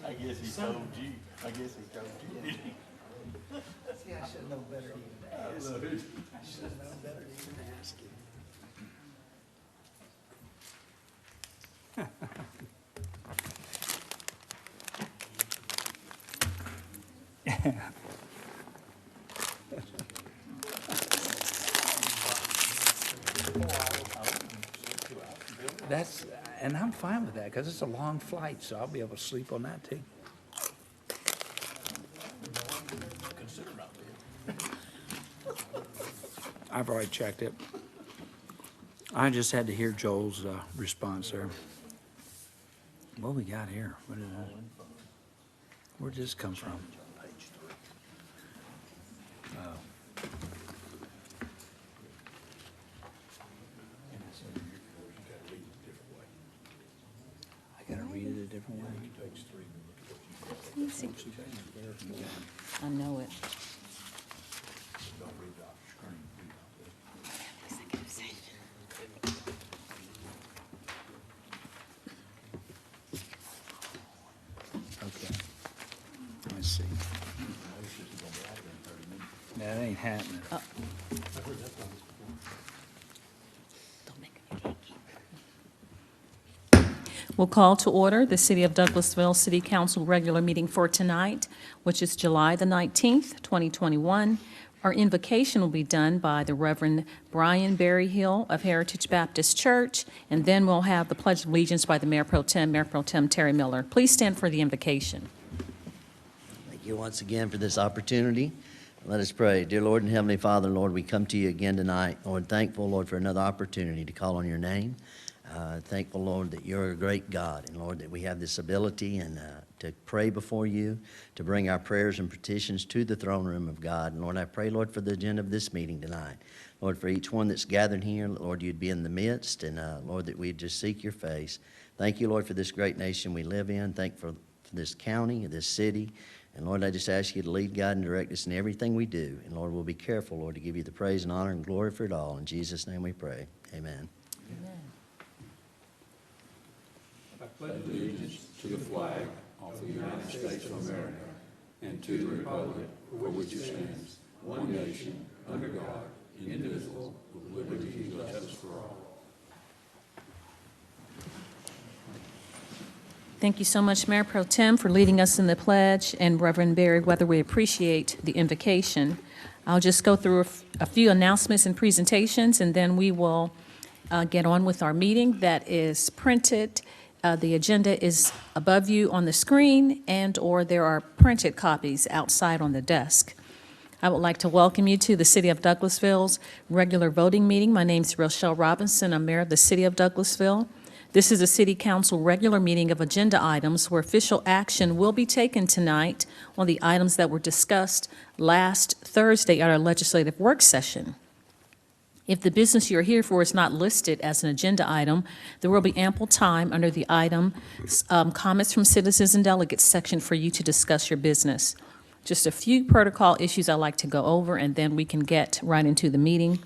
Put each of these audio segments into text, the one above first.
I guess he told you. I guess he told you. See, I should have known better to even ask. I love it. I should have known better to even ask you. That's, and I'm fine with that, because it's a long flight, so I'll be able to sleep on that too. I've already checked it. I just had to hear Joel's response there. What we got here? What is that? Where'd this come from? Oh. I gotta read it a different way. I know it. Okay. Let's see. That ain't happening. We'll call to order the City of Douglasville City Council regular meeting for tonight, which is July the 19th, 2021. Our invocation will be done by the Reverend Brian Berryhill of Heritage Baptist Church, and then we'll have the Pledge of Allegiance by the Mayor Pro Tem Terry Miller. Please stand for the invocation. Thank you once again for this opportunity. Let us pray. Dear Lord and Heavenly Father, Lord, we come to you again tonight. Lord, thankful, Lord, for another opportunity to call on your name. Thankful, Lord, that you're a great God, and Lord, that we have this ability and to pray before you, to bring our prayers and petitions to the throne room of God. And Lord, I pray, Lord, for the agenda of this meeting tonight. Lord, for each one that's gathered here, Lord, you'd be in the midst, and Lord, that we'd just seek your face. Thank you, Lord, for this great nation we live in. Thank you for this county, this city. And Lord, I just ask you to lead, guide, and direct us in everything we do. And Lord, we'll be careful, Lord, to give you the praise and honor and glory for it all. In Jesus' name we pray. Amen. Amen. I pledge allegiance to the flag of the United States of America and to the republic for which it stands, one nation, under God, indivisible, with liberty and justice for all. Thank you so much, Mayor Pro Tem, for leading us in the pledge, and Reverend Barry, whether we appreciate the invocation. I'll just go through a few announcements and presentations, and then we will get on with our meeting that is printed. The agenda is above you on the screen, and/or there are printed copies outside on the desk. I would like to welcome you to the City of Douglasville's regular voting meeting. My name is Rochelle Robinson. I'm Mayor of the City of Douglasville. This is a City Council regular meeting of agenda items where official action will be taken tonight on the items that were discussed last Thursday at our legislative work session. If the business you're here for is not listed as an agenda item, there will be ample time under the item comments from citizens and delegates section for you to discuss your business. Just a few protocol issues I'd like to go over, and then we can get right into the meeting.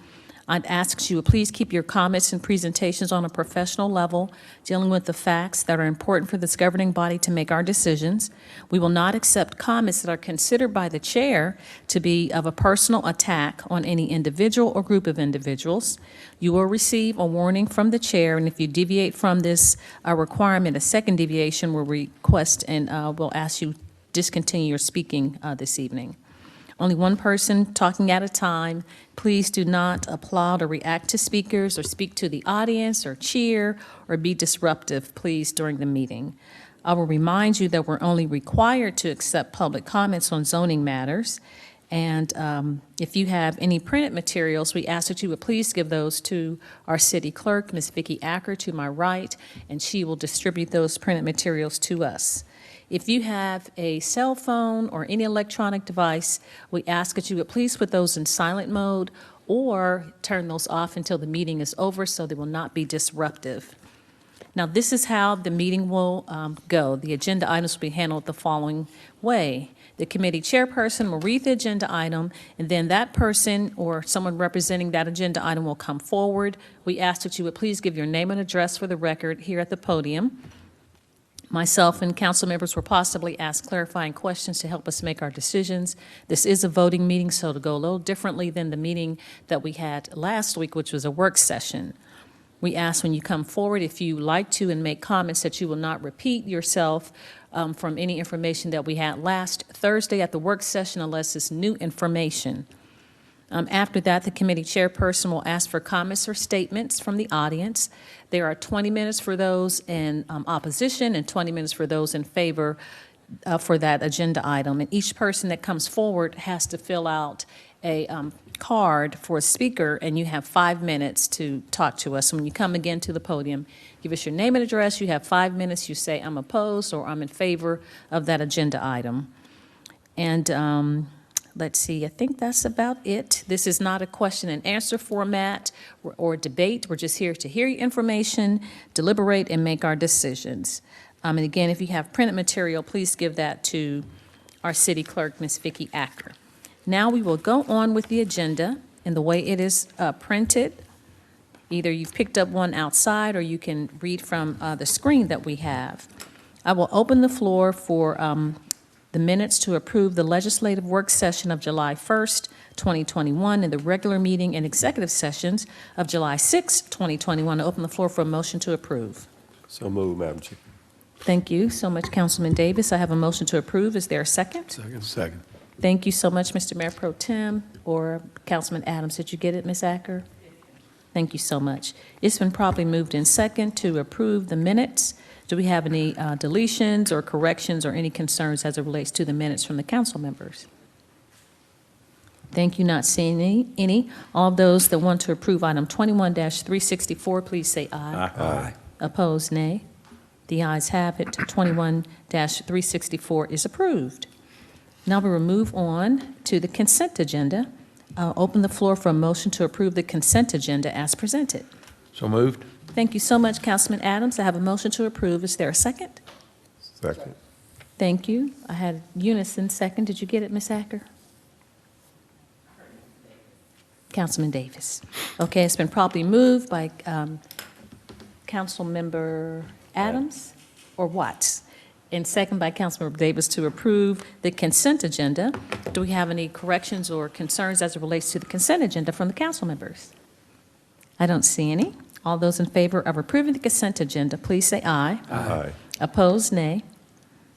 I'd ask you to please keep your comments and presentations on a professional level, dealing with the facts that are important for this governing body to make our decisions. We will not accept comments that are considered by the chair to be of a personal attack on any individual or group of individuals. You will receive a warning from the chair, and if you deviate from this requirement, a second deviation will request, and we'll ask you discontinue your speaking this evening. Only one person talking at a time. Please do not applaud or react to speakers or speak to the audience or cheer or be disruptive, please, during the meeting. I will remind you that we're only required to accept public comments on zoning matters. And if you have any printed materials, we ask that you would please give those to our city clerk, Ms. Vicki Acker, to my right, and she will distribute those printed materials to us. If you have a cell phone or any electronic device, we ask that you would please put those in silent mode or turn those off until the meeting is over so they will not be disruptive. Now, this is how the meeting will go. The agenda items will be handled the following way. The committee chairperson will read the agenda item, and then that person or someone representing that agenda item will come forward. We ask that you would please give your name and address for the record here at the podium. Myself and council members will possibly ask clarifying questions to help us make our decisions. This is a voting meeting, so to go a little differently than the meeting that we had last week, which was a work session. We ask when you come forward, if you like to and make comments, that you will not repeat yourself from any information that we had last Thursday at the work session unless it's new information. After that, the committee chairperson will ask for comments or statements from the audience. There are 20 minutes for those in opposition and 20 minutes for those in favor for that agenda item. And each person that comes forward has to fill out a card for a speaker, and you have 5 minutes to talk to us. So when you come again to the podium, give us your name and address. You have 5 minutes. You say, I'm opposed or I'm in favor of that agenda item. And let's see, I think that's about it. This is not a question and answer format or debate. We're just here to hear your information, deliberate, and make our decisions. And again, if you have printed material, please give that to our city clerk, Ms. Vicki Acker. Now we will go on with the agenda in the way it is printed. Either you've picked up one outside or you can read from the screen that we have. I will open the floor for the minutes to approve the legislative work session of July 1st, 2021, and the regular meeting and executive sessions of July 6th, 2021. I open the floor for a motion to approve. So moved, Madam Chief. Thank you so much, Councilman Davis. I have a motion to approve. Is there a second? Second. Thank you so much, Mr. Mayor Pro Tem, or Councilman Adams. Did you get it, Ms. Acker? Thank you so much. It's been properly moved in second to approve the minutes. Do we have any deletions or corrections or any concerns as it relates to the minutes from the council members? Thank you. Not seeing any. All those that want to approve item 21-364, please say aye. Aye. Opposed, nay. The ayes have it. 21-364 is approved. Now we will move on to the consent agenda. I'll open the floor for a motion to approve the consent agenda as presented. So moved. Thank you so much, Councilman Adams. I have a motion to approve. Is there a second? Second. Thank you. I had unison second. Did you get it, Ms. Acker? Councilman Davis. Okay, it's been properly moved by Councilmember Adams or Watts, and second by Councilmember Davis to approve the consent agenda. Do we have any corrections or concerns as it relates to the consent agenda from the council members? I don't see any. All those in favor of approving the consent agenda, please say aye. Aye. Opposed, nay.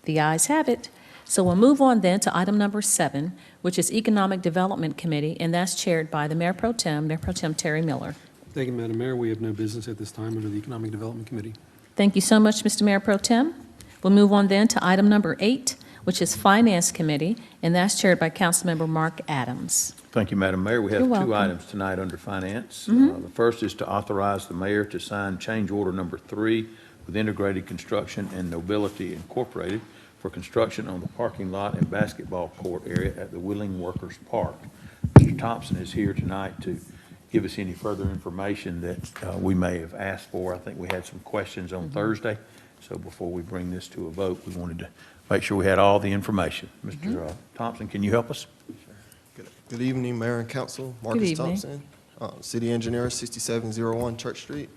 The ayes have it. So we'll move on then to item number 7, which is Economic Development Committee, and that's chaired by the Mayor Pro Tem Terry Miller. Thank you, Madam Mayor. We have no business at this time under the Economic Development Committee. Thank you so much, Mr. Mayor Pro Tem. We'll move on then to item number 8, which is Finance Committee, and that's chaired by Councilmember Mark Adams. Thank you, Madam Mayor. We have You're two welcome. items tonight under Finance. The first is to authorize the mayor to sign change order number 3 with Integrated Construction and Nobility Incorporated for construction on the parking lot and basketball court area at the Wheeling Workers Park. Mr. Thompson is here tonight to give us any further information that we may have asked for. I think we had some questions on Thursday, so before we bring this to a vote, we wanted to make sure we had all the information. Mr. Thompson, can you help us? Good evening, Mayor and Council. Good Marcus evening. Thompson, City Engineer, 6701 Church Street.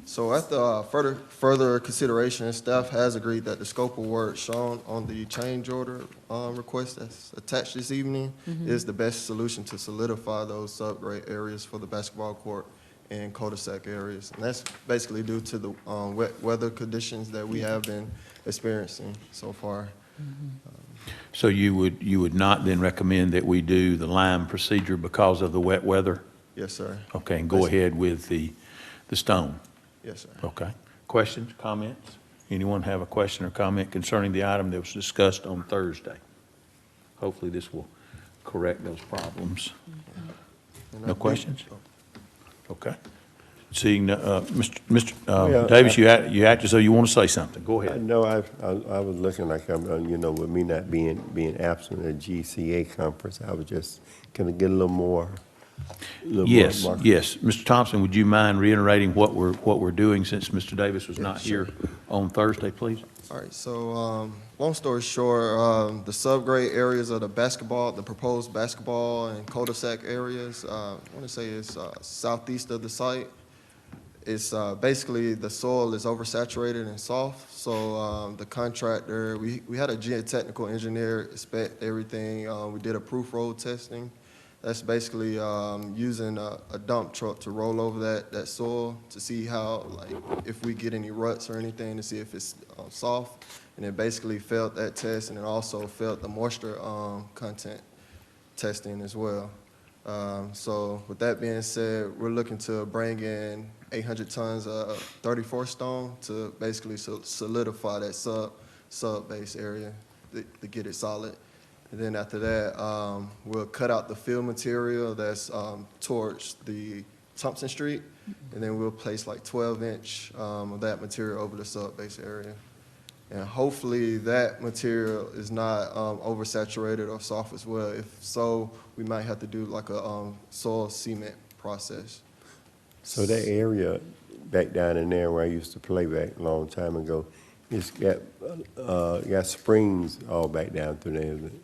So after further consideration, staff has agreed that the scope of work shown on the change order request that's attached this evening is the best solution to solidify those subgrade areas for the basketball court and cul-de-sac areas. And that's basically due to the wet weather conditions that we have been experiencing so far. So you would not then recommend that we do the lime procedure because of the wet weather? Yes, sir. Okay, and go ahead with the stone? Yes, sir. Okay. Questions, comments? Anyone have a question or comment concerning the item that was discussed on Thursday? Hopefully this will correct those problems. No questions? Okay. Seeing, Mr. Davis, you act as though you want to say something. Go ahead. No, I was looking like I'm, with me not being absent at GCA conference, I was just gonna get a little more. Yes, yes. Mr. Thompson, would you mind reiterating what we're doing since Mr. Davis was not here on Thursday, please? All right, so long story short, the subgrade areas of the proposed basketball and cul-de-sac areas, I want to say it's southeast of the site. It's basically the soil is oversaturated and soft. So the contractor, we had a geotechnical engineer inspect everything. We did a proof road testing. That's basically using a dump truck to roll over that soil to see how, like, if we get any ruts or anything, to see if it's soft. And it basically failed that test, and it also failed the moisture content testing as well. So with that being said, we're looking to bring in 800 tons of 34 stone to basically solidify that sub-base area to get it solid. And then after that, we'll cut out the fill material that's towards the Thompson Street, and then we'll place like 12-inch of that material over the sub-base area. And hopefully that material is not oversaturated or soft as well. If so, we might have to do like a soil cement process. So that area back down in there where I used to play back a long time ago, it's got springs all back down through there, isn't it?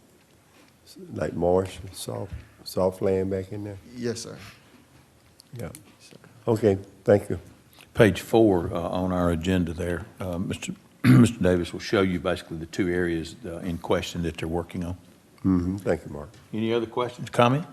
Like marsh, soft land back in there? Yes, sir. Yeah. Okay, thank you. Page 4 on our agenda there, Mr. Davis will show you basically the two areas in question that they're working on. Mm-hmm. Thank you, Mark. Any other questions, comments?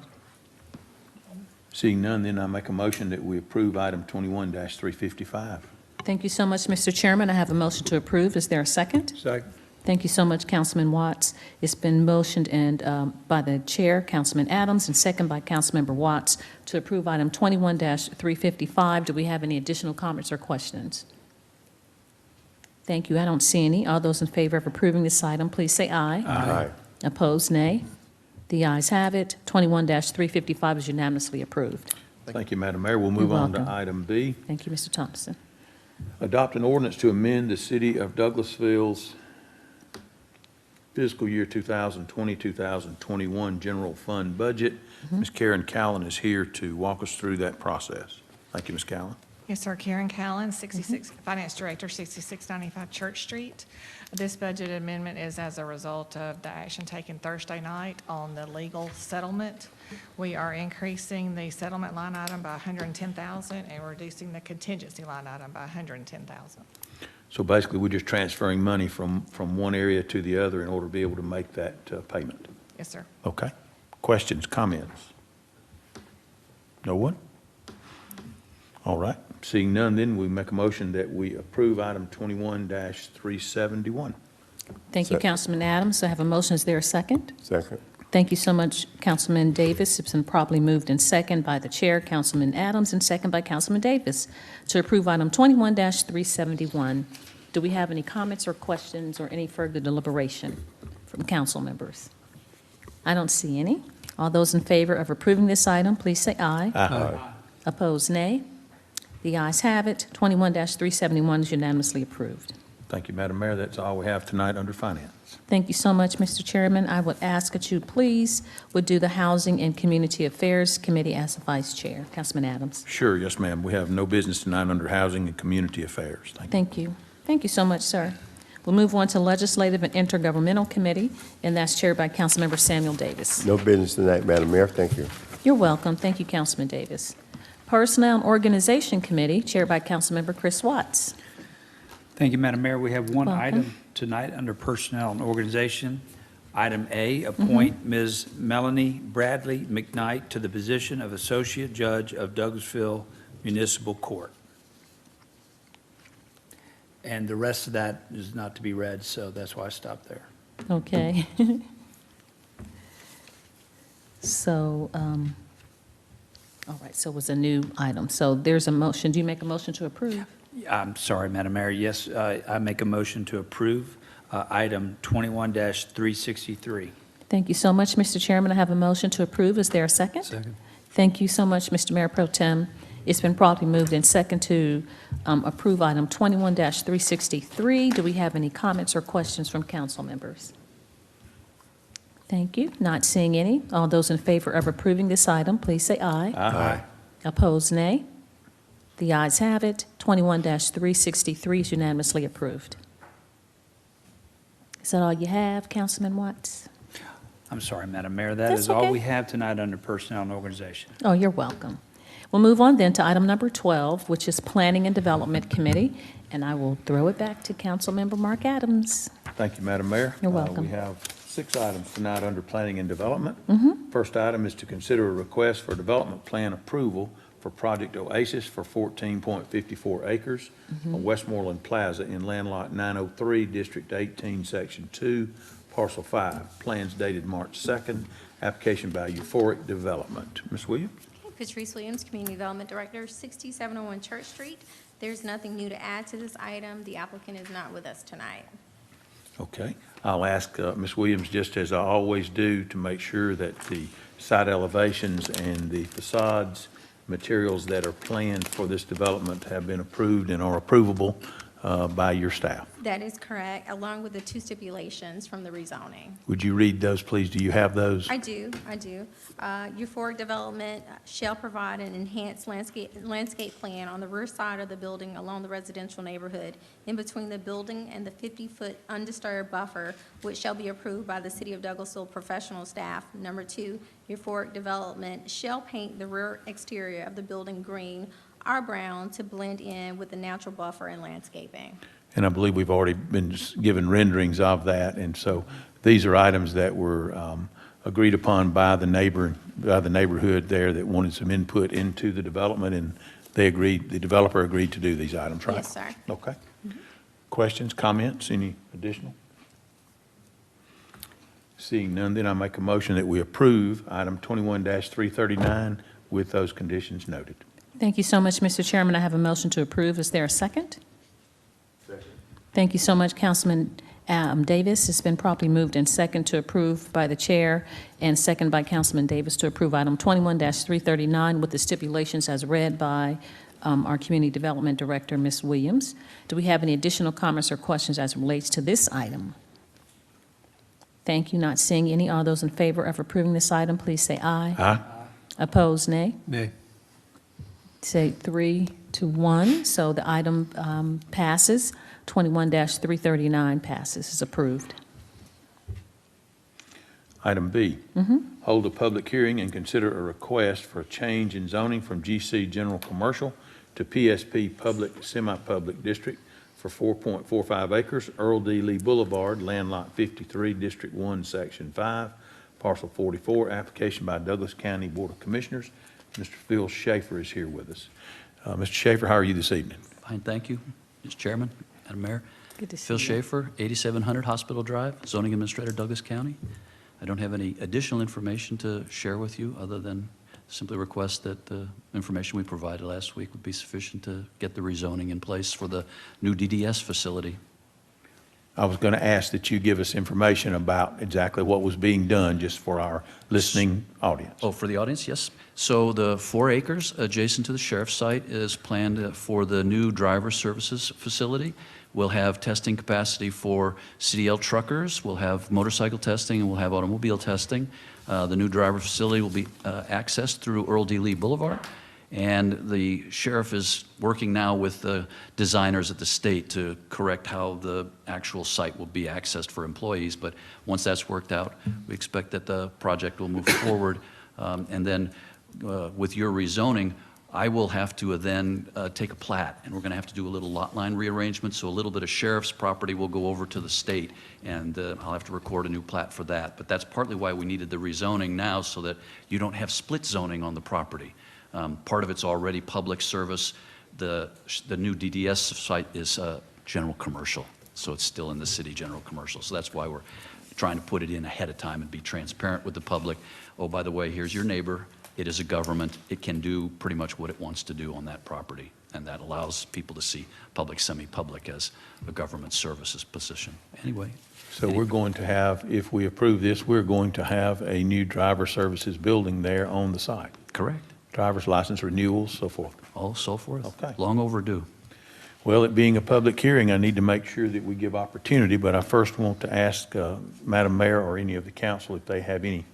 Seeing none, then I make a motion that we approve item 21-355. Thank you so much, Mr. Chairman. I have a motion to approve. Is there a second? Second. Thank you so much, Councilman Watts. It's been motioned and by the chair, Councilman Adams, and second by Councilmember Watts to approve item 21-355. Do we have any additional comments or questions? Thank you. I don't see any. All those in favor of approving this item, please say aye. Aye. Opposed, nay. The ayes have it. 21-355 is unanimously approved. Thank you, Madam Mayor. We'll move on to item B. Thank you, Mr. Thompson. Adopt an ordinance to amend the City of Douglasville's fiscal year 2020-2021 general fund budget. Ms. Karen Callan is here to walk us through that process. Thank you, Ms. Callan. Yes, sir. Karen Callan, 66, Finance Director, 6695 Church Street. This budget amendment is as a result of the action taken Thursday night on the legal settlement. We are increasing the settlement line item by $110,000 and reducing the contingency line item by $110,000. So basically, we're just transferring money from one area to the other in order to be able to make that payment. Yes, sir. Okay. Questions, comments? No one? All right. Seeing none, then we make a motion that we approve item 21-371. Thank you, Councilman Adams. I have a motion. Is there a second? Second. Thank you so much, Councilman Davis. It's been properly moved in second by the chair, Councilman Adams, and second by Councilman Davis to approve item 21-371. Do we have any comments or questions or any further deliberation from council members? I don't see any. All those in favor of approving this item, please say aye. Aye. Opposed, nay. The ayes have it. 21-371 is unanimously approved. Thank you, Madam Mayor. That's all we have tonight under finance. Thank you so much, Mr. Chairman. I would ask that you please would do the Housing and Community Affairs Committee as the vice chair. Councilman Adams. Sure, yes, ma'am. We have no business tonight under Housing and Community Affairs. Thank you. Thank you. Thank you so much, sir. We'll move on to Legislative and Intergovernmental Committee, and that's chaired by Councilmember Samuel Davis. No business tonight, Madam Mayor. Thank you. You're welcome. Thank you, Councilman Davis. Personnel and Organization Committee, chaired by Councilmember Chris Watts. Thank you, Madam Mayor. We have one Welcome. item tonight under Personnel and Organization. Item A, appoint Ms. Melanie Bradley McKnight to the position of Associate Judge of Douglasville Municipal Court. And the rest of that is not to be read, so that's why I stopped there. Okay. So, all right, so it was a new item. So there's a motion. Do you make a motion to approve? I'm sorry, Madam Mayor. Yes, I make a motion to approve item 21-363. Thank you so much, Mr. Chairman. I have a motion to approve. Is there a second? Second. Thank you so much, Mr. Mayor Pro Tem. It's been properly moved in second to approve item 21-363. Do we have any comments or questions from council members? Thank you. Not seeing any. All those in favor of approving this item, please say aye. Aye. Opposed, nay. The ayes have it. 21-363 is unanimously approved. Is that all you have, Councilman Watts? I'm sorry, Madam Mayor. That That's is all okay. we have tonight under Personnel and Organization. Oh, you're welcome. We'll move on then to item number 12, which is Planning and Development Committee, and I will throw it back to Councilmember Mark Adams. Thank you, Madam Mayor. You're welcome. We have 6 items tonight under Planning and Development. First item is to consider a request for development plan approval for Project Oasis for 14.54 acres on Westmoreland Plaza in land lot 903, District 18, Section 2, Parcel 5. Plans dated March 2nd. Application by Euphoric Development. Ms. Williams? Patrice Williams, Community Development Director, 6701 Church Street. There's nothing new to add to this item. The applicant is not with us tonight. Okay. I'll ask Ms. Williams, just as I always do, to make sure that the site elevations and the facades materials that are planned for this development have been approved and are approvable by your staff. That is correct, along with the 2 stipulations from the rezoning. Would you read those, please? Do you have those? I do. Euphoric Development shall provide an enhanced landscape plan on the rear side of the building along the residential neighborhood in between the building and the 50-foot undisturbed buffer, which shall be approved by the City of Douglasville professional staff. Number 2, Euphoric Development shall paint the rear exterior of the building green or brown to blend in with the natural buffer and landscaping. And I believe we've already been given renderings of that, and so these are items that were agreed upon by the neighborhood there that wanted some input into the development, and they agreed, the developer agreed to do these items, right? Yes, sir. Okay. Questions, comments, any additional? Seeing none, then I make a motion that we approve item 21-339 with those conditions noted. Thank you so much, Mr. Chairman. I have a motion to approve. Is there a second? Second. Thank you so much, Councilman Davis. It's been properly moved and second to approve by the chair and second by Councilman Davis to approve item 21-339 with the stipulations as read by our Community Development Director, Ms. Williams. Do we have any additional comments or questions as it relates to this item? Thank you. Not seeing any. All those in favor of approving this item, please say aye. Aye. Opposed, nay. Nay. Say 3-1, so the item passes. 21-339 passes, is approved. Item B, hold a public hearing and consider a request for a change in zoning from GC General Commercial to PSP Public Semi-Public District for 4.45 acres, Earl D. Lee Boulevard, land lot 53, District 1, Section 5, Parcel 44, application by Douglas County Board of Commissioners. Mr. Phil Schaefer is here with us. Mr. Schaefer, how are you this evening? Fine, thank you, Mr. Chairman, Madam Mayor. Good to see Phil you. Schaefer, 8700 Hospital Drive, Zoning Administrator, Douglas County. I don't have any additional information to share with you other than simply request that the information we provided last week would be sufficient to get the rezoning in place for the new DDS facility. I was going to ask that you give us information about exactly what was being done, just for our listening audience. Oh, for the audience, yes. So the 4 acres adjacent to the sheriff's site is planned for the new driver services facility. We'll have testing capacity for CDL truckers, we'll have motorcycle testing, and we'll have automobile testing. The new driver facility will be accessed through Earl D. Lee Boulevard. And the sheriff is working now with the designers at the state to correct how the actual site will be accessed for employees. But once that's worked out, we expect that the project will move forward. And then with your rezoning, I will have to then take a plat, and we're going to have to do a little lot line rearrangement. So a little bit of sheriff's property will go over to the state, and I'll have to record a new plat for that. But that's partly why we needed the rezoning now, so that you don't have split zoning on the property. Part of it's already public service. The new DDS site is general commercial, so it's still in the city general commercial. So that's why we're trying to put it in ahead of time and be transparent with the public. Oh, by the way, here's your neighbor. It is a government. It can do pretty much what it wants to do on that property, and that allows people to see public, semi-public as a government services position. Anyway. So we're going to have, if we approve this, we're going to have a new driver services building there on the site. Correct. Driver's license renewals, so forth. All so forth. Okay. Long overdue. Well, it being a public hearing, I need to make sure that we give opportunity, but I first want to ask Madam Mayor or any of the council if they have any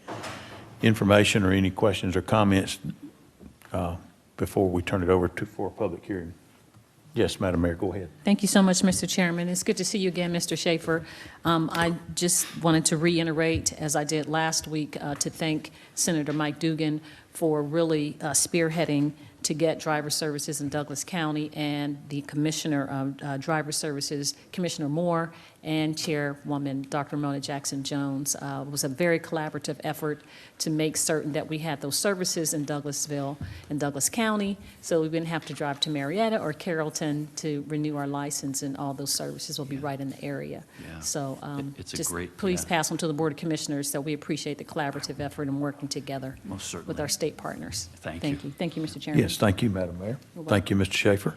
information or any questions or comments before we turn it over for a public hearing. Yes, Madam Mayor, go ahead. Thank you so much, Mr. Chairman. It's good to see you again, Mr. Schaefer. I just wanted to reiterate, as I did last week, to thank Senator Mike Dugan for really spearheading to get driver services in Douglas County, and the Commissioner of Driver Services, Commissioner Moore, and Chairwoman Dr. Mona Jackson-Jones. It was a very collaborative effort to make certain that we had those services in Douglasville and Douglas County, so we wouldn't have to drive to Marietta or Carrollton to renew our license, and all those services will be right in the area. Yeah. So It's a just great- please yeah. pass on to the Board of Commissioners that we appreciate the collaborative effort and working together Most certainly. with our state partners. Thank Thank you. you. Thank you, Mr. Chairman. Yes, thank you, Madam Mayor. You're Thank you, Mr. Schaefer.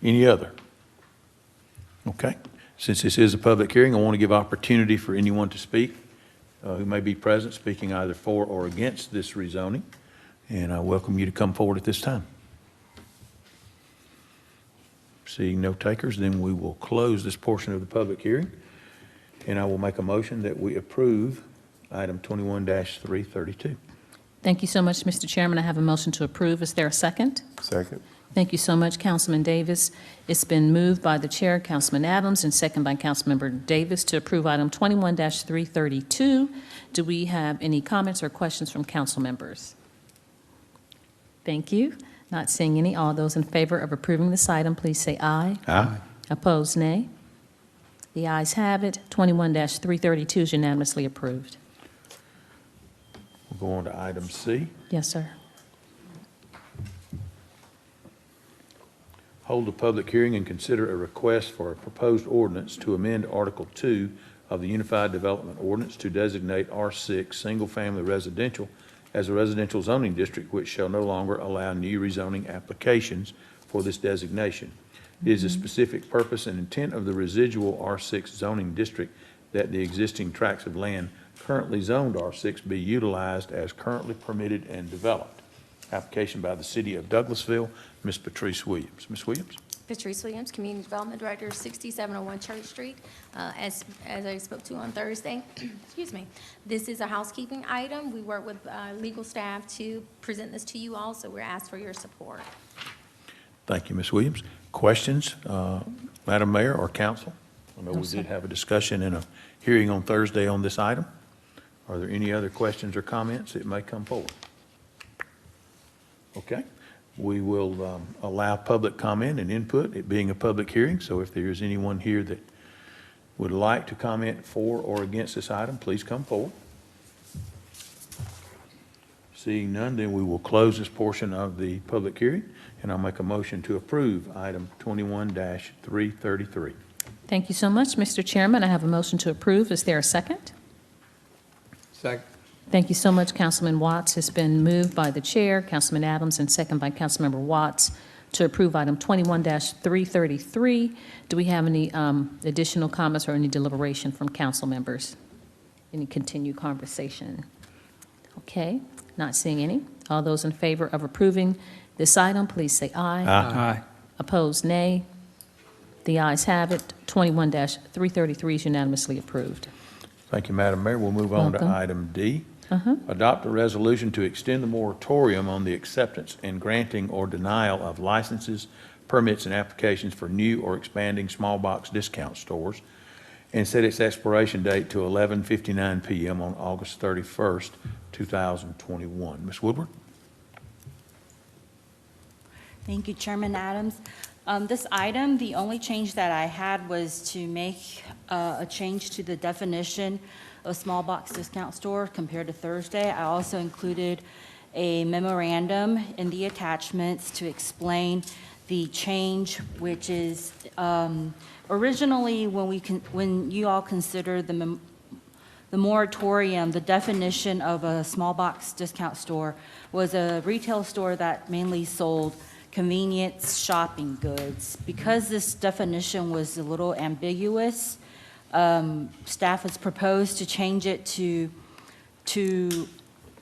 Any other? Okay. Since this is a public hearing, I want to give opportunity for anyone to speak who may be present, speaking either for or against this rezoning. And I welcome you to come forward at this time. Seeing no takers, then we will close this portion of the public hearing. And I will make a motion that we approve item 21-332. Thank you so much, Mr. Chairman. I have a motion to approve. Is there a second? Second. Thank you so much, Councilman Davis. It's been moved by the Chair, Councilman Adams, and second by Councilmember Davis to approve item 21-332. Do we have any comments or questions from council members? Thank you. Not seeing any. All those in favor of approving this item, please say aye. Aye. Opposed, nay. The ayes have it. 21-332 is unanimously approved. We'll go on to item C. Yes, sir. Hold a public hearing and consider a request for a proposed ordinance to amend Article 2 of the Unified Development Ordinance to designate R6 single-family residential as a residential zoning district, which shall no longer allow new rezoning applications for this designation. It is the specific purpose and intent of the residual R6 zoning district that the existing tracts of land currently zoned R6 be utilized as currently permitted and developed. Application by the City of Douglasville, Ms. Patrice Williams. Ms. Williams? Patrice Williams, Community Development Director, 6701 Church Street. As I spoke to on Thursday, excuse me, this is a housekeeping item. We work with legal staff to present this to you all, so we're asked for your support. Thank you, Ms. Williams. Questions, Madam Mayor or council? I know No, we sir. did have a discussion and a hearing on Thursday on this item. Are there any other questions or comments that may come forward? Okay. We will allow public comment and input, it being a public hearing. So if there is anyone here that would like to comment for or against this item, please come forward. Seeing none, then we will close this portion of the public hearing, and I'll make a motion to approve item 21-333. Thank you so much, Mr. Chairman. I have a motion to approve. Is there a second? Second. Thank you so much, Councilman Watts. It's been moved by the Chair, Councilman Adams, and second by Councilmember Watts to approve item 21-333. Do we have any additional comments or any deliberation from council members? Any continued conversation? Okay, not seeing any. All those in favor of approving this item, please say aye. Aye. Opposed, nay. The ayes have it. 21-333 is unanimously approved. Thank you, Madam Mayor. We'll move on to Welcome. item D. Adopt a resolution to extend the moratorium on the acceptance and granting or denial of licenses, permits, and applications for new or expanding small box discount stores, and set its expiration date to 11:59 p.m. on August 31st, 2021. Ms. Woodward? Thank you, Chairman Adams. This item, the only change that I had was to make a change to the definition of small box discount store compared to Thursday. I also included a memorandum in the attachments to explain the change, which is originally when you all considered the moratorium, the definition of a small box discount store was a retail store that mainly sold convenience shopping goods. Because this definition was a little ambiguous, staff has proposed to change it to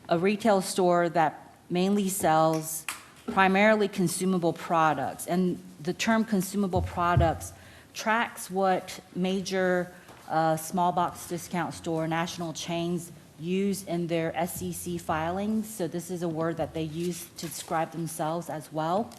a retail store that mainly sells primarily consumable products. And the term consumable products tracks what major small box discount store national chains use in their SEC filings. So this is a word that they use to describe themselves as well.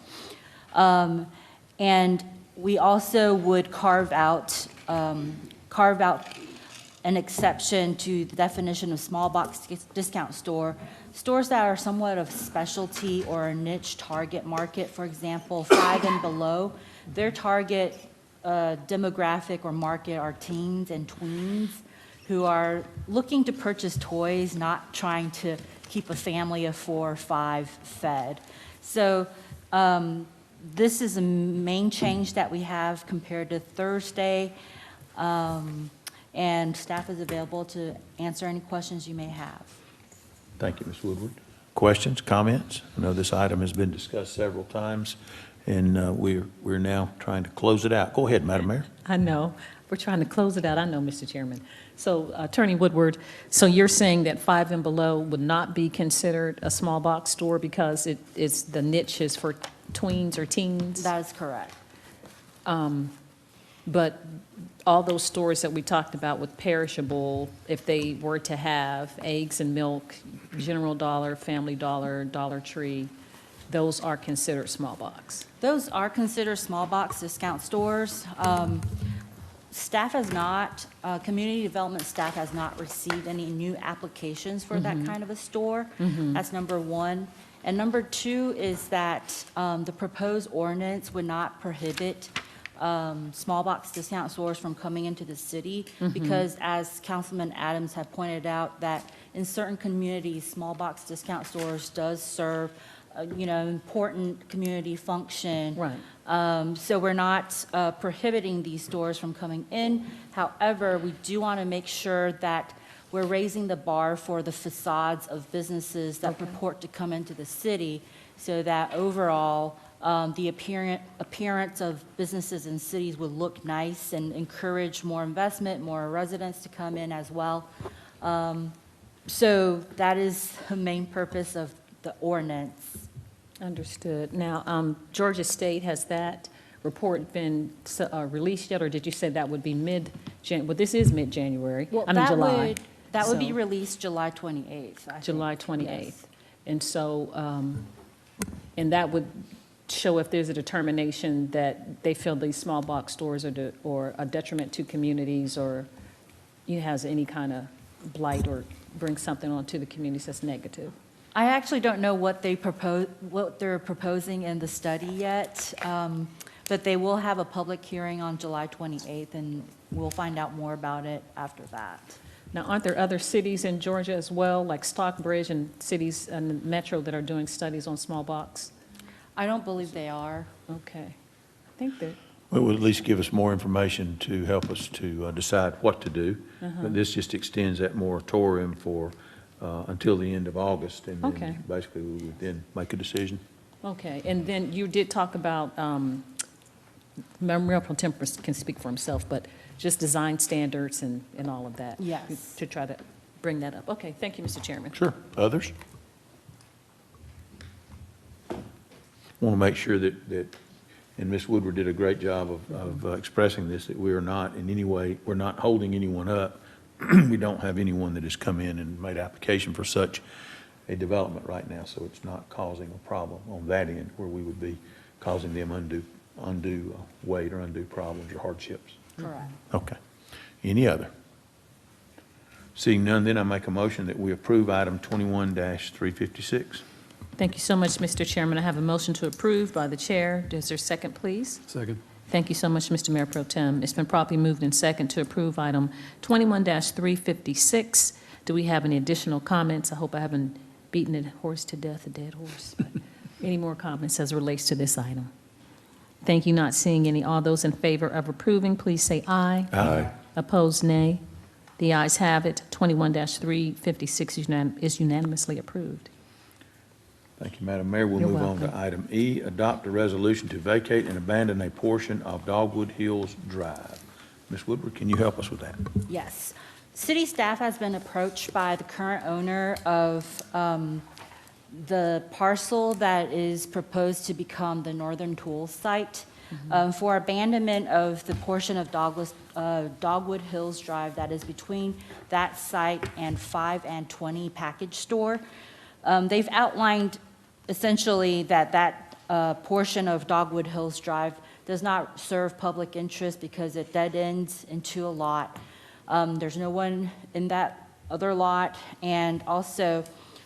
And we also would carve out an an exception to the definition of small box discount store. Stores that are somewhat of specialty or a niche target market, for example, 5 and below, their target demographic or market are teens and tweens who are looking to purchase toys, not trying to keep a family of 4 or 5 fed. So this is a main change that we have compared to Thursday. And staff is available to answer any questions you may have. Thank you, Ms. Woodward. Questions, comments? I know this item has been discussed several times, and we're now trying to close it out. Go ahead, Madam Mayor. I know. We're trying to close it out. I know, Mr. Chairman. So Attorney Woodward, so you're saying that 5 and below would not be considered a small box store because it's the niche is for tweens or teens? That is correct. But all those stores that we talked about with perishable, if they were to have eggs and milk, General Dollar, Family Dollar, Dollar Tree, those are considered small box? Those are considered small box discount stores. Staff has not, community development staff has not received any new applications for that kind of a store. That's number one. And number two is that the proposed ordinance would not prohibit small box discount stores from coming into the city because, as Councilman Adams had pointed out, that in certain communities, small box discount stores does serve important community function. Right. So we're not prohibiting these stores from coming in. However, we do want to make sure that we're raising the bar for the facades of businesses that purport to come into the city so that overall the appearance of businesses in cities would look nice and encourage more investment, more residents to come in as well. So that is the main purpose of the ordinance. Understood. Now, Georgia State, has that report been released yet, or did you say that would be well, this is mid-January, Well, July. That would be So- released July 28th. July 28th. Yes. And so, and that would show if there's a determination that they feel these small box stores or a detriment to communities or has any kind of blight or bring something onto the communities that's negative. I actually don't know what they're proposing in the study yet, but they will have a public hearing on July 28th, and we'll find out more about it after that. Now, aren't there other cities in Georgia as well, like Stockbridge and cities in the metro that are doing studies on small box? I don't believe they are. Okay. I think that, Well, it would at least give us more information to help us to decide what to do. But this just extends that moratorium for, until the end of August. And Okay. then basically we would then make a decision. okay. And then you did talk about, Mayor Pro Tem can speak for himself, but just design standards and all of that. Yes. To try to bring that up. Okay, thank you, Mr. Chairman. Sure. Others? Want to make sure that, and Ms. Woodward did a great job of expressing this, that we are not in any way, we're not holding anyone up. We don't have anyone that has come in and made application for such a development right now, so it's not causing a problem on that end where we would be causing them undue weight or undue problems or hardships. Correct. Okay. Any other? Seeing none, then I make a motion that we approve item 21-356. Thank you so much, Mr. Chairman. I have a motion to approve by the chair. Is there a second, please? Second. Thank you so much, Mr. Mayor Pro Tem. It's been properly moved in second to approve item 21-356. Do we have any additional comments? I hope I haven't beaten a horse to death, a dead horse. But any more comments as it relates to this item? Thank you. Not seeing any. All those in favor of approving, please say aye. Aye. Opposed, nay. The ayes have it. 21-356 is unanimously approved. Thank you, Madam Mayor. We'll You're move on to welcome. item E, adopt a resolution to vacate and abandon a portion of Dogwood Hills Drive. Ms. Woodward, can you help us with that? Yes. City staff has been approached by the current owner of the parcel that is proposed to become the Northern Tools site for abandonment of the portion of Dogwood Hills Drive that is between that site and 5 and 20 package store. They've outlined essentially that portion of Dogwood Hills Drive does not serve public interest because it dead ends into a lot. There's no one in that other lot, and also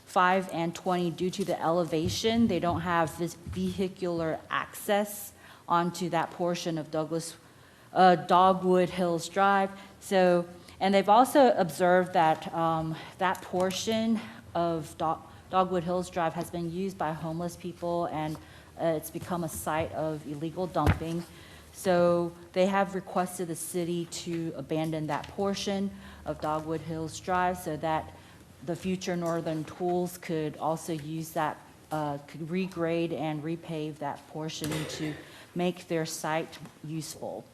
5 and 20, due to the elevation, they don't have this vehicular access onto that portion of Dogwood Hills Drive. So, and they've also observed that that portion of Dogwood Hills Drive has been used by homeless people, and it's become a site of illegal dumping. So they have requested the city to abandon that portion of Dogwood Hills Drive so that the future Northern Tools could also use that, could regrade and repave that portion to make their site useful.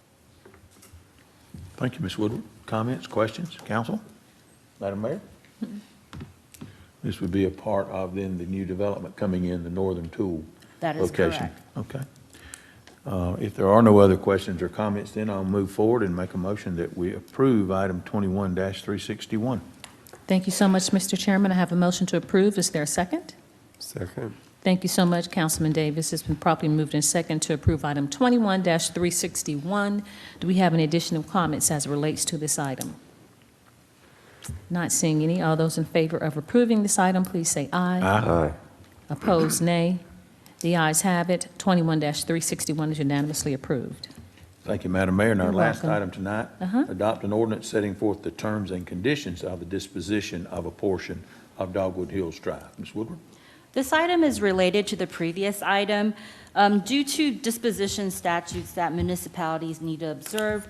Thank you, Ms. Woodward. Comments, questions, council? Madam Mayor? This would be a part of then the new development coming in, the Northern Tool That is location. correct. Okay. If there are no other questions or comments, then I'll move forward and make a motion that we approve item 21-361. Thank you so much, Mr. Chairman. I have a motion to approve. Is there a second? Second. Thank you so much, Councilman Davis. It's been properly moved in second to approve item 21-361. Do we have any additional comments as it relates to this item? Not seeing any. All those in favor of approving this item, please say aye. Aye. Opposed, nay. The ayes have it. 21-361 is unanimously approved. Thank you, Madam Mayor. And our You're last welcome. item tonight, adopt an ordinance setting forth the terms and conditions of the disposition of a portion of Dogwood Hills Drive. Ms. Woodward? This item is related to the previous item. Due to disposition statutes that municipalities need to observe,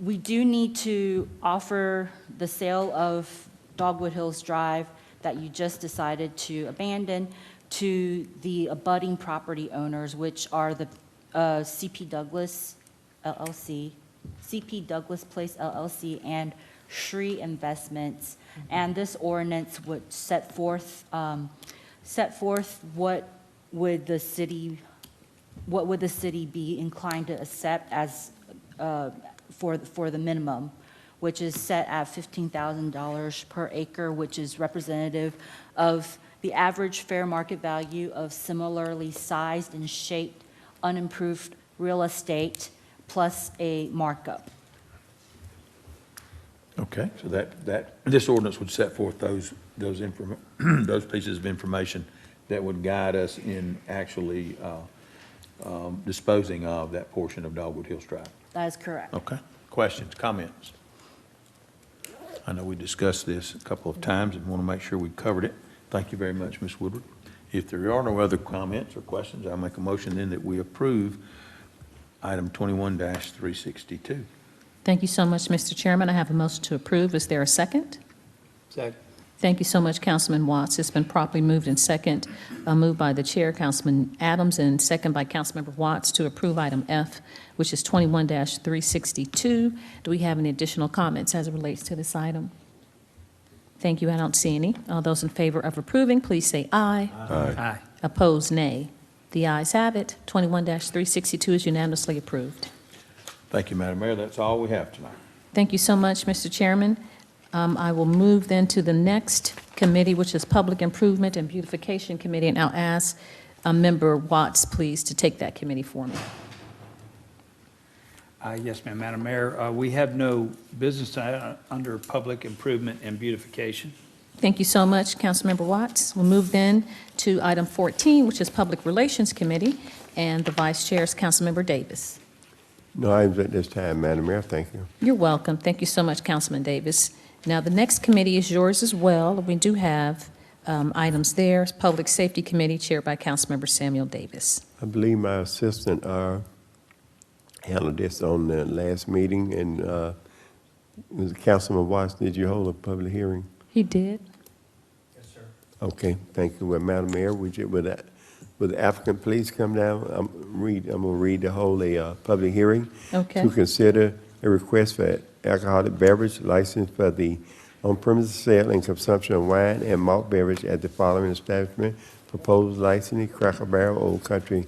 we do need to offer the sale of Dogwood Hills Drive that you just decided to abandon to the abutting property owners, which are the CP Douglas LLC, CP Douglas Place LLC, and Shree Investments. And this ordinance would set forth what would the city be inclined to accept as for the minimum, which is set at $15,000 per acre, which is representative of the average fair market value of similarly sized and shaped unimproved real estate plus a markup. Okay, so this ordinance would set forth those those pieces of information that would guide us in actually disposing of that portion of Dogwood Hills Drive. That is correct. Okay. Questions, comments? I know we discussed this a couple of times and want to make sure we covered it. Thank you very much, Ms. Woodward. If there are no other comments or questions, I'll make a motion then that we approve item 21-362. Thank you so much, Mr. Chairman. I have a motion to approve. Is there a second? Second. Thank you so much, Councilman Watts. It's been properly moved in second, moved by the chair, Councilman Adams, and second by Councilmember Watts to approve item F, which is 21-362. Do we have any additional comments as it relates to this item? Thank you. I don't see any. All those in favor of approving, please say aye. Aye. Opposed, nay. The ayes have it. 21-362 is unanimously approved. Thank you, Madam Mayor. That's all we have tonight. Thank you so much, Mr. Chairman. I will move then to the next committee, which is Public Improvement and Beautification Committee, and I'll ask Member Watts, please, to take that committee for me. Yes, ma'am, Madam Mayor. We have no business tonight under Public Improvement and Beautification. Thank you so much, Councilmember Watts. We'll move then to item 14, which is Public Relations Committee, and the Vice Chair is Councilmember Davis. No items at this time, Madam Mayor. Thank you. You're welcome. Thank you so much, Councilman Davis. Now, the next committee is yours as well. We do have items there. It's Public Safety Committee, chaired by Councilmember Samuel Davis. I believe my assistant handled this on the last meeting, and was Councilman Watts, did you hold a public hearing? He did. Yes, sir. Okay, thank you. Well, Madam Mayor, would the applicant please come down? I'm gonna read the whole public hearing. Okay. To consider a request for alcoholic beverage license for the on-premises sale and consumption of wine and malt beverage at the following establishment. Proposed licensee, Cracker Barrel, Old Country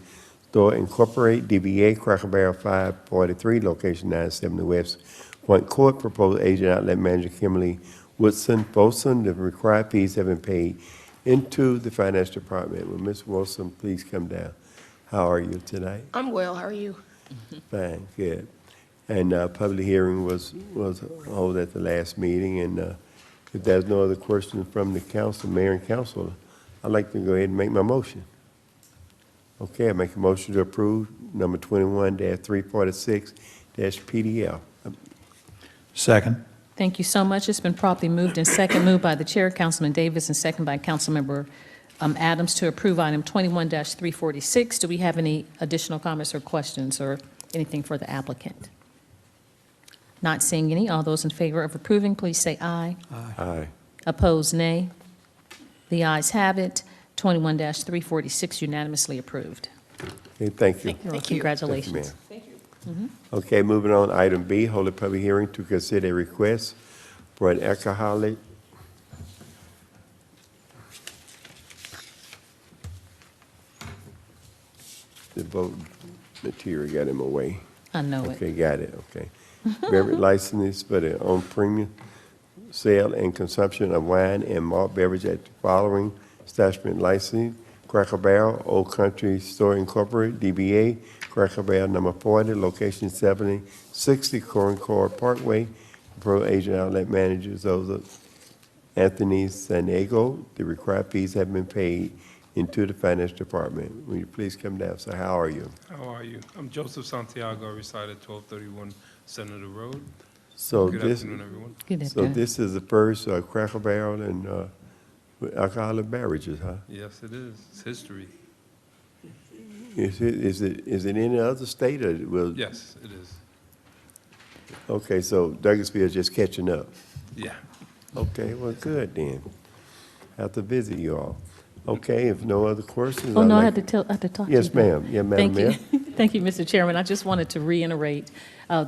Store Incorporated, DBA Cracker Barrel 543, location 970 West Point Court. Proposed agent outlet manager Kimberly Woodson Bolson. The required fees have been paid into the finance department. Will Ms. Wilson please come down? How are you tonight? I'm well. How are you? Fine, good. And public hearing was held at the last meeting, and if there's no other questions from the council, mayor and council, I'd like to go ahead and make my motion. Okay, I make a motion to approve number 21-346-PDL. Second. Thank you so much. It's been properly moved and second, moved by the chair, Councilman Davis, and second by Councilmember Adams to approve item 21-346. Do we have any additional comments or questions or anything for the applicant? Not seeing any. All those in favor of approving, please say aye. Aye. Opposed, nay. The ayes have it. 21-346 unanimously approved. Okay, thank you. Congratulations. Thank you, ma'am. Okay, moving on, item B, hold a public hearing to consider a request for an alcoholic the vote material got in my way. I know it. Okay, got it, okay. Beverage license for the on-premium sale and consumption of wine and malt beverage at the following establishment license: Cracker Barrel, Old Country Store Incorporated, DBA, Cracker Barrel number 40, location 7060 Concord Parkway. Pro agent outlet manager Zoza Anthony San Diego. The required fees have been paid into the finance department. Will you please come down? So how are you? How are you? I'm Joseph Santiago. I reside at 1231 Senator Road. So Good this, afternoon, everyone. Good so afternoon. this is the first Cracker Barrel and with alcoholic beverages, huh? Yes, it is. It's history. Is it in any other state or will? Yes, it is. Okay, so Douglasville is just catching up. Yeah. Okay, well, good then. Have to visit you all. Okay, if no other questions. Oh, I'd no, I like- had to talk to you. Yes, ma'am. Yeah, Madam Thank you. Mayor. Thank you, Mr. Chairman. I just wanted to reiterate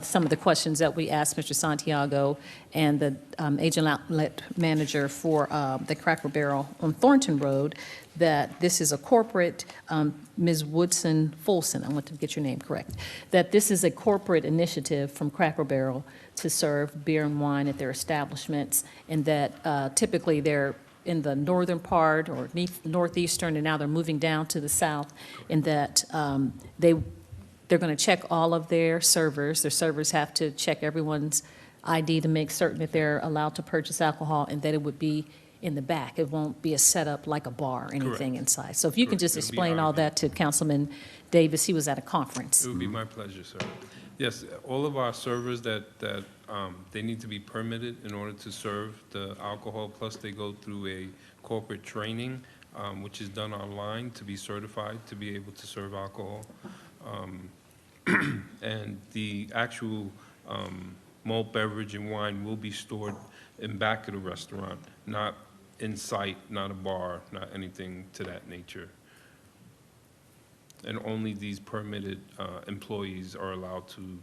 some of the questions that we asked Mr. Santiago and the agent outlet manager for the Cracker Barrel on Thornton Road, that this is a corporate, Ms. Woodson Folson, I want to get your name correct, that this is a corporate initiative from Cracker Barrel to serve beer and wine at their establishments, and that typically they're in the northern part or northeastern, and now they're moving down to the south, in that they're going to check all of their servers. Their servers have to check everyone's ID to make certain that they're allowed to purchase alcohol, and that it would be in the back. It won't be a setup like a bar or anything inside. So if you can Correct. just It'll be explain all RV. that to Councilman Davis. He was at a conference. It would be my pleasure, sir. Yes, all of our servers that they need to be permitted in order to serve the alcohol, plus they go through a corporate training, which is done online to be certified to be able to serve alcohol. And the actual malt beverage and wine will be stored in back of the restaurant, not in sight, not a bar, not anything to that nature. And only these permitted employees are allowed to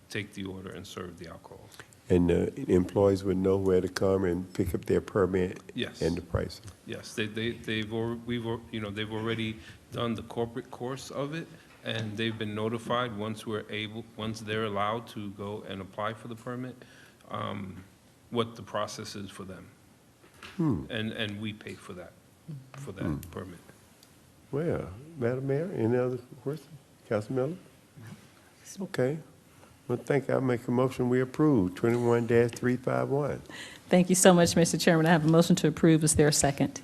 take the order and serve the alcohol. And employees would know where to come and pick up their permit. Yes. And the pricing. Yes, they've already done the corporate course of it, and they've been notified once they're allowed to go and apply for the permit, what the process is for them. And we pay for that permit. Well, Madam Mayor, any other questions? Council Miller? Okay. Well, thank you. I'll make a motion, we approve 21-351. Thank you so much, Mr. Chairman. I have a motion to approve. Is there a second?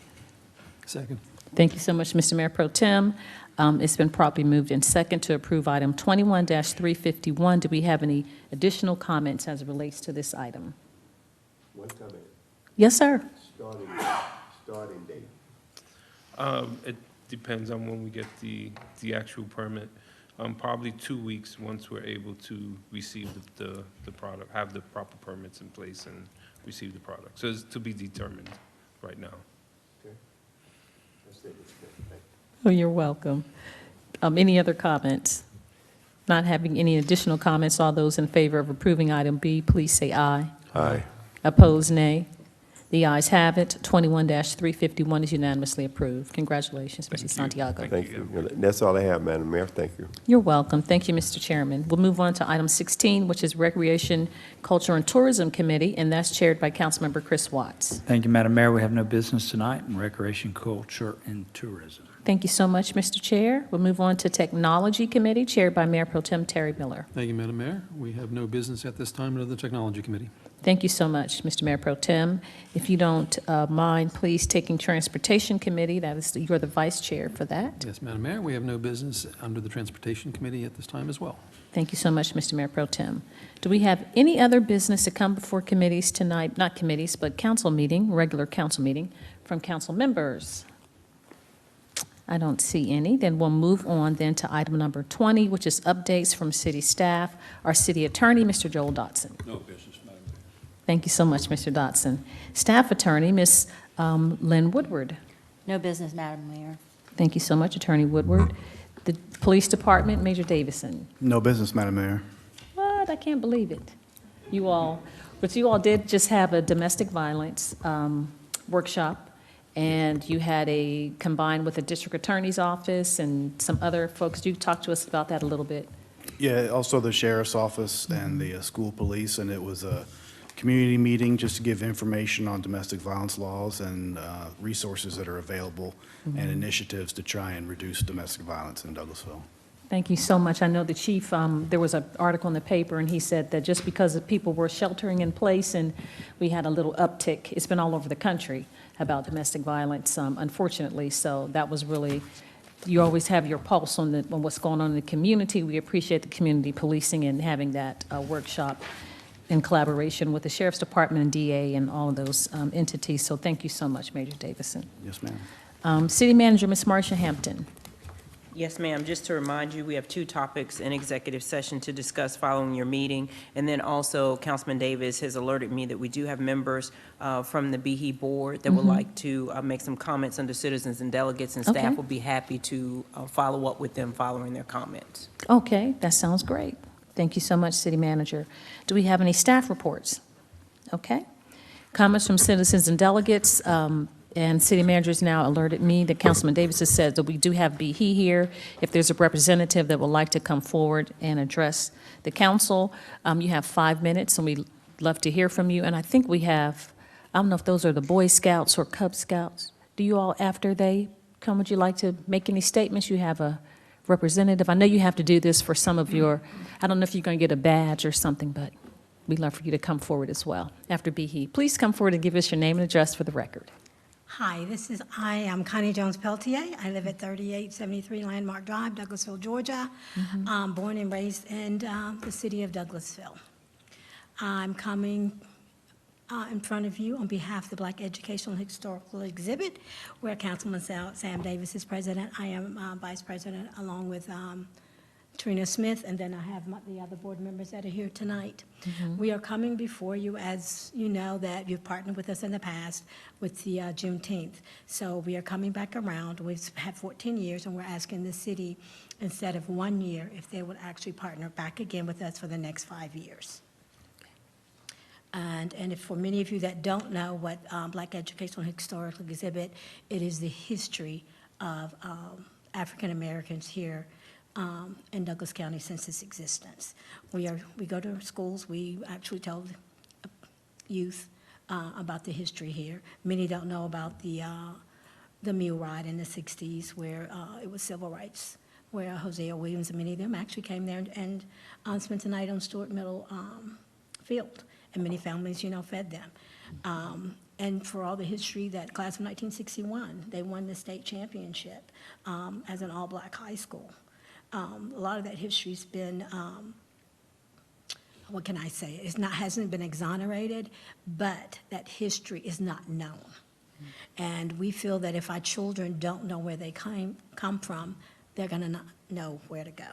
Second. Thank you so much, Mr. Mayor Pro Tem. It's been properly moved in second to approve item 21-351. Do we have any additional comments as it relates to this item? One comment. Yes, sir. Starting date. It depends on when we get the actual permit. Probably 2 weeks once we're able to receive the product, have the proper permits in place and receive the product. So it's to be determined right now. Okay. That's it. Thank Oh, you're welcome. Any other comments? Not having any additional comments, all those in favor of approving item B, please say aye. you. Aye. Opposed, nay. The ayes have it. 21-351 is unanimously approved. Congratulations, Mr. Santiago. Thank you. That's all I have, Madam Mayor. Thank you. You're welcome. Thank you, Mr. Chairman. We'll move on to item 16, which is Recreation, Culture, and Tourism Committee, and that's chaired by Councilmember Chris Watts. Thank you, Madam Mayor. We have no business tonight in Recreation, Culture, and Tourism. Thank you so much, Mr. Chair. We'll move on to Technology Committee, chaired by Mayor Pro Tem Terry Miller. Thank you, Madam Mayor. We have no business at this time under the Technology Committee. Thank you so much, Mr. Mayor Pro Tem. If you don't mind, please taking Transportation Committee. You're the vice chair for that. Yes, Madam Mayor, we have no business under the Transportation Committee at this time as well. Thank you so much, Mr. Mayor Pro Tem. Do we have any other business to come before committees tonight? Not committees, but council meeting, regular council meeting from council members? I don't see any. Then we'll move on then to item number 20, which is updates from city staff. Our city attorney, Mr. Joel Dotson. No business, Madam Mayor. Thank you so much, Mr. Dotson. Staff attorney, Ms. Lynn Woodward. No business, Madam Mayor. Thank you so much, Attorney Woodward. The Police Department, Major Davison. No business, Madam Mayor. What? I can't believe it. You all did just have a domestic violence workshop, and you had a combined with the district attorney's office and some other folks. You talk to us about that a little bit. Yeah, also the sheriff's office and the school police, and it was a community meeting just to give information on domestic violence laws and resources that are available and initiatives to try and reduce domestic violence in Douglasville. Thank you so much. I know the chief, there was an article in the paper, and he said that just because the people were sheltering in place and we had a little uptick, it's been all over the country about domestic violence, unfortunately. So that was really, you always have your pulse on what's going on in the community. We appreciate the community policing and having that workshop in collaboration with the Sheriff's Department and DA and all of those entities. So thank you so much, Major Davison. Yes, ma'am. City Manager, Ms. Marsha Hampton. Yes, ma'am. Just to remind you, we have 2 topics in executive session to discuss following your meeting. And then also, Councilman Davis has alerted me that we do have members from the BHE board that would like to make some comments under citizens and delegates, and staff will be happy to follow up with them following their comments. Okay, that sounds great. Thank you so much, City Manager. Do we have any staff reports? Okay. Comments from citizens and delegates. And City Manager's now alerted me that Councilman Davis has said that we do have BHE here. If there's a representative that would like to come forward and address the council, you have 5 minutes, and we'd love to hear from you. And I think we have, I don't know if those are the Boy Scouts or Cub Scouts. Do you all, after they come, would you like to make any statements? You have a representative. I know you have to do this for some of your, I don't know if you're going to get a badge or something, but we'd love for you to come forward as well after BHE. Please come forward and give us your name and address for the record. Hi, I am Connie Jones-Peltier. I live at 3873 Landmark Drive, Douglasville, Georgia. Born and raised in the city of Douglasville. I'm coming in front of you on behalf of the Black Educational and Historical Exhibit, where Councilman Sam Davis is president. I am vice president, along with Trina Smith, and then I have the other board members that are here tonight. We are coming before you, as you know, that you've partnered with us in the past with the Juneteenth. So we are coming back around. We've had 14 years, and we're asking the city, instead of 1 year, if they would actually partner back again with us for the next 5 years. And if for many of you that don't know what Black Educational and Historical Exhibit, it is the history of African Americans here in Douglas County since its existence. We go to schools, we actually tell youth about the history here. Many don't know about the mule ride in the 60s, where it was civil rights, where Hosea Williams and many of them actually came there and spent the night on Stewart Middle Field, and many families, fed them. And for all the history, that class of 1961, they won the state championship as an all-black high school. A lot of that history's been, what can I say? Hasn't been exonerated, but that history is not known. And we feel that if our children don't know where they come from, they're going to not know where to go.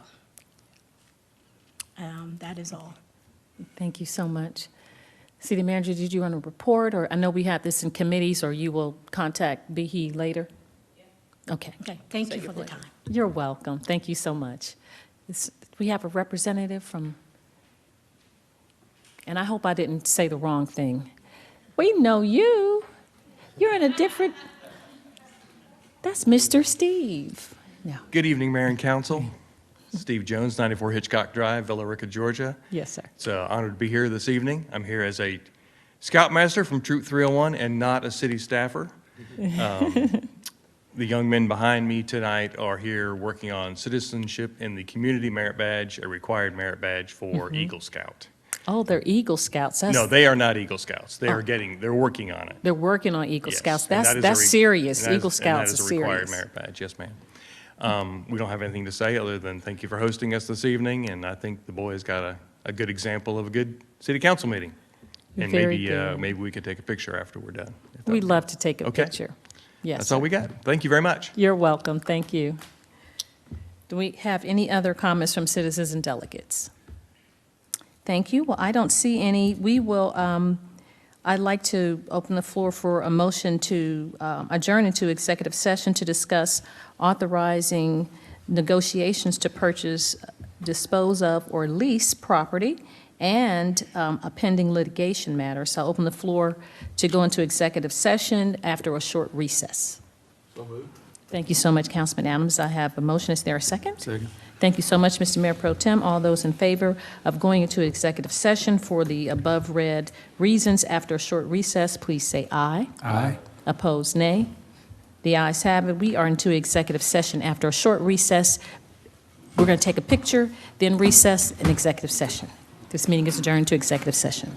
That is all. Thank you so much. City Manager, did you want to report? Or I know we have this in committees, or you will contact BHE later? Okay. Okay, thank you for the time. You're welcome. Thank you so much. We have a representative from, and I hope I didn't say the wrong thing. We know you. You're in a different, that's Mr. Steve. No. Good evening, Mayor and Council. Steve Jones, 94 Hitchcock Drive, Villa Rica, Georgia. Yes, sir. It's an honor to be here this evening. I'm here as a Scoutmaster from Troop 301 and not a city staffer. The young men behind me tonight are here working on citizenship and the Community Merit Badge, a required merit badge for Eagle Scout. Oh, they're Eagle Scouts. No, they are not Eagle Scouts. They are they're working on it. They're working on Eagle Yes, Scouts. and that is That's serious. and Eagle Scouts and is that is a required serious. merit badge, yes, ma'am. We don't have anything to say other than thank you for hosting us this evening, and I think the boys got a good example of a good city council meeting. And Very maybe, good. maybe we could take a picture after we're done. if that We'd would- love to take a Okay. picture. Yes. That's all we got. Thank you very much. You're welcome. Thank you. Do we have any other comments from citizens and delegates? Thank you. Well, I don't see any. We will, I'd like to open the floor for a motion to adjourn into executive session to discuss authorizing negotiations to purchase, dispose of, or lease property and a pending litigation matter. So I'll open the floor to go into executive session after a short recess. So moved. Thank you so much, Councilman Adams. I have a motion. Is there a second? Second. Thank you so much, Mr. Mayor Pro Tem. All those in favor of going into executive session for the above-read reasons after a short recess, please say aye. Aye. Opposed, nay. The ayes have it. We are into executive session after a short recess. We're going to take a picture, then recess and executive session. This meeting is adjourned to executive session.